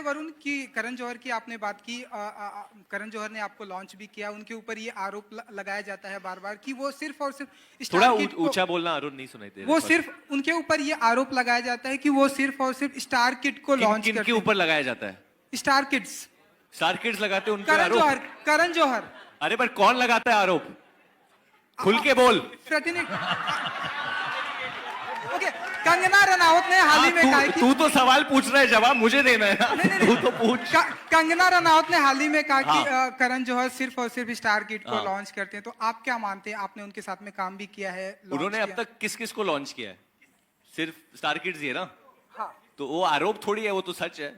वरुण कि करण जौहर की आपने बात की, करण जौहर ने आपको लॉन्च भी किया, उनके ऊपर ये आरोप लगाया जाता है बार बार कि वो सिर्फ और सिर्फ थोड़ा स्टार किड ऊंचा बोलना अरुण, नहीं सुनाई दे वो रहा। सिर्फ उनके ऊपर ये आरोप लगाया जाता है कि वो सिर्फ और सिर्फ स्टार किड को लॉन्च किन करते के ऊपर लगाया जाता है? स्टार किड्स, स्टार किड्स लगाते हैं उनके करण आरोप? जौहर, करण जौहर। अरे पर कौन लगाता है आरोप? खुल के बोल। ओके, कंगना रनावत ने हाल ही में कहा कि तू तो सवाल पूछ रहा है, जवाब मुझे देना है ना। तू तो पूछ। कंगना रनावत ने हाल ही में कहा कि करण जौहर सिर्फ और सिर्फ स्टार किड को लॉन्च करते हैं, तो आप क्या मानते हैं? आपने उनके साथ में काम भी किया है। उन्होंने अब तक किस किस को लॉन्च किया है? सिर्फ स्टार किड्स ही है ना? हाँ। तो वो आरोप थोड़ी है, वो तो सच है।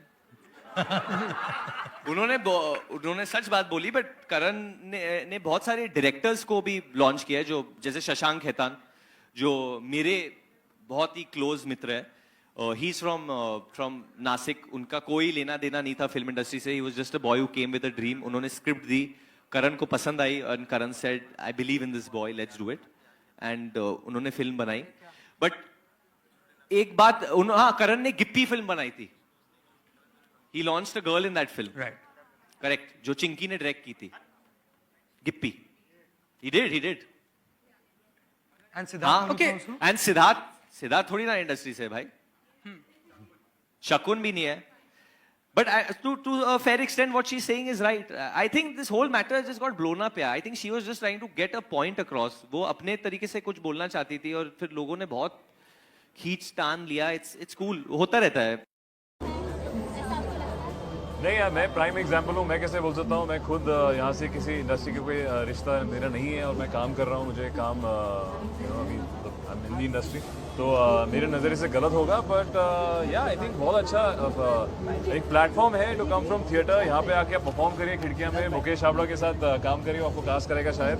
उन्होंने सच बात बोली, बट करण ने बहुत सारे डायरेक्टर्स को भी लॉन्च किया है, जो जैसे शशांक खेतान, जो मेरे बहुत ही क्लोज मित्र है। He is from Nashik. उनका कोई लेना देना नहीं था फिल्म इंडस्ट्री से। He was just a boy who came with a dream. उन्होंने स्क्रिप्ट दी, करण को पसंद आई, and Karan said I believe in this boy, let's do it. And उन्होंने फिल्म बनाई। बट एक बात, करण ने गिप्पी फिल्म बनाई थी। He launched a girl in that film. Right. Correct. जो चिंकी ने डायरेक्ट की थी, Gippy. He did. And Siddharth okay. also. And Siddharth थोड़ी ना इंडस्ट्री से भाई। शकुन भी नहीं है। But to a fair extent, what she's saying is right. I think this whole matter just got blown up. Yeah, I think she was just trying to get a point across. वो अपने तरीके से कुछ बोलना चाहती थी, और फिर लोगों ने बहुत खींच तान लिया। It's cool. होता रहता है। नहीं यार, मैं प्राइम एग्जाम्पल हूँ। मैं कैसे बोल सकता हूँ? मैं खुद यहाँ से किसी इंडस्ट्री के कोई रिश्ता मेरा नहीं है, और मैं काम कर रहा हूँ। मुझे काम अभी हिंदी इंडस्ट्री, तो मेरे नज़रिए से गलत होगा। बट या आई थिंक बहुत अच्छा एक प्लेटफॉर्म है टू कम फ्रॉम थिएटर। यहाँ पे आके आप परफॉर्म करिए खिड़कियाँ में, मुकेश छाबड़ा के साथ काम करिए, आपको कास्ट करेगा शायद।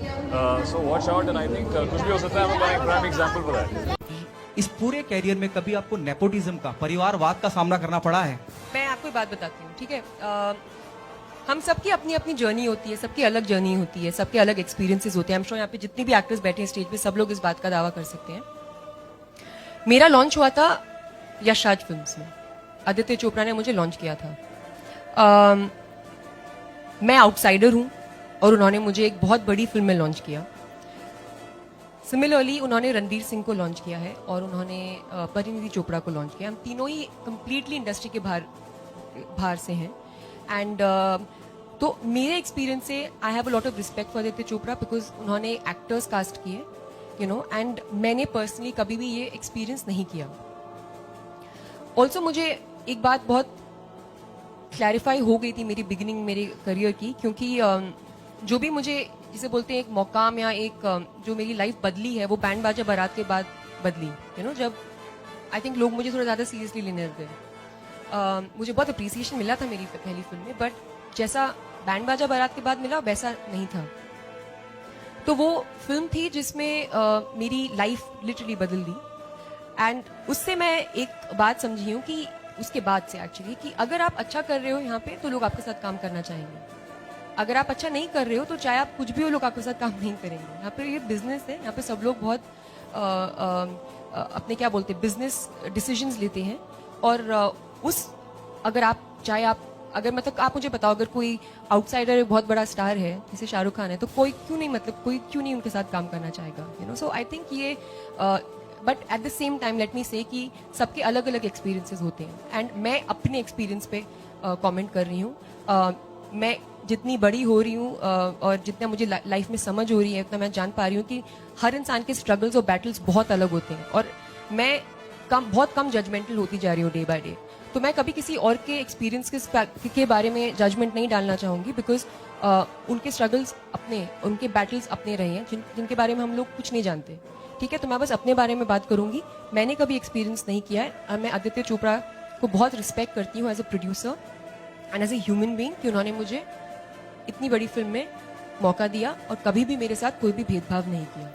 So watch out, and I think कुछ भी हो सकता है। मैं प्राइम एग्जाम्पल पर है। इस पूरे कैरियर में कभी आपको नेपोटिज्म का, परिवारवाद का सामना करना पड़ा है? मैं आपको बात बताती हूँ, ठीक है? हम सबकी अपनी अपनी जर्नी होती है, सबकी अलग जर्नी होती है, सबके अलग एक्सपीरियंसेस होते हैं। हम श्योर यहाँ पे जितनी भी एक्टर्स बैठे हैं स्टेज पे, सब लोग इस बात का दावा कर सकते हैं। मेरा लॉन्च हुआ था यश राज फिल्म्स में। आदित्य चोपड़ा ने मुझे लॉन्च किया था। मैं आउटसाइडर हूँ, और उन्होंने मुझे एक बहुत बड़ी फिल्म में लॉन्च किया। सिमिलरली उन्होंने रणवीर सिंह को लॉन्च किया है, और उन्होंने परिणीति चोपड़ा को लॉन्च किया। हम तीनों ही कंप्लीटली इंडस्ट्री के बाहर से हैं। एंड तो मेरे एक्सपीरियंस से I have a lot of respect for Aditya Chopra, because उन्होंने एक्टर्स कास्ट किए, यू नो, एंड मैंने पर्सनली कभी भी ये एक्सपीरियंस नहीं किया। ऑल्सो मुझे एक बात बहुत क्लैरिफाई हो गई थी मेरी बिगिनिंग मेरे करियर की, क्योंकि जो भी मुझे जिसे बोलते हैं एक मौकाम, या एक जो मेरी लाइफ बदली है, वो बैंड बाजा बारात के बाद बदली। यू नो, जब आई थिंक लोग मुझे थोड़ा ज़्यादा सीरियसली लेने लगे। मुझे बहुत अप्रिसिएशन मिला था मेरी पहली फिल्म में, बट जैसा बैंड बाजा बारात के बाद मिला वैसा नहीं था। तो वो फिल्म थी जिसमें मेरी लाइफ लिटरली बदल दी। एंड उससे मैं एक बात समझी हूँ कि उसके बाद से एक्चुअली, कि अगर आप अच्छा कर रहे हो यहाँ पे, तो लोग आपके साथ काम करना चाहेंगे। अगर आप अच्छा नहीं कर रहे हो, तो चाहे आप कुछ भी हो, लोग आपके साथ काम नहीं करेंगे। यहाँ पे ये बिजनेस है, यहाँ पे सब लोग बहुत अपने क्या बोलते हैं, बिजनेस डिसीजंस लेते हैं। और अगर आप चाहे अगर मतलब आप मुझे बताओ, अगर कोई आउटसाइडर बहुत बड़ा स्टार है, जैसे शाहरुख खान है, तो कोई क्यों नहीं उनके साथ काम करना चाहेगा? You know, so I think ये but at the same time let me say कि सबके अलग अलग एक्सपीरियंसेस होते हैं। एंड मैं अपने एक्सपीरियंस पे कमेंट कर रही हूँ। मैं जितनी बड़ी हो रही हूँ और जितना मुझे लाइफ में समझ हो रही है, उतना मैं जान पा रही हूँ कि हर इंसान के स्ट्रगल्स और बैटल्स बहुत अलग होते हैं, और मैं बहुत कम जजमेंटल होती जा रही हूँ डे बाय डे। तो मैं कभी किसी और के एक्सपीरियंस के बारे में जजमेंट नहीं डालना चाहूँगी, बिकॉज उनके स्ट्रगल्स अपने, उनके बैटल्स अपने रहे हैं, जिनके बारे में हम लोग कुछ नहीं जानते। ठीक है, तो मैं बस अपने बारे में बात करूँगी। मैंने कभी एक्सपीरियंस नहीं किया है, और मैं आदित्य चोपड़ा को बहुत रिस्पेक्ट करती हूँ as a producer and as a human being, कि उन्होंने मुझे इतनी बड़ी फिल्म में मौका दिया और कभी भी मेरे साथ कोई भी भेदभाव नहीं किया।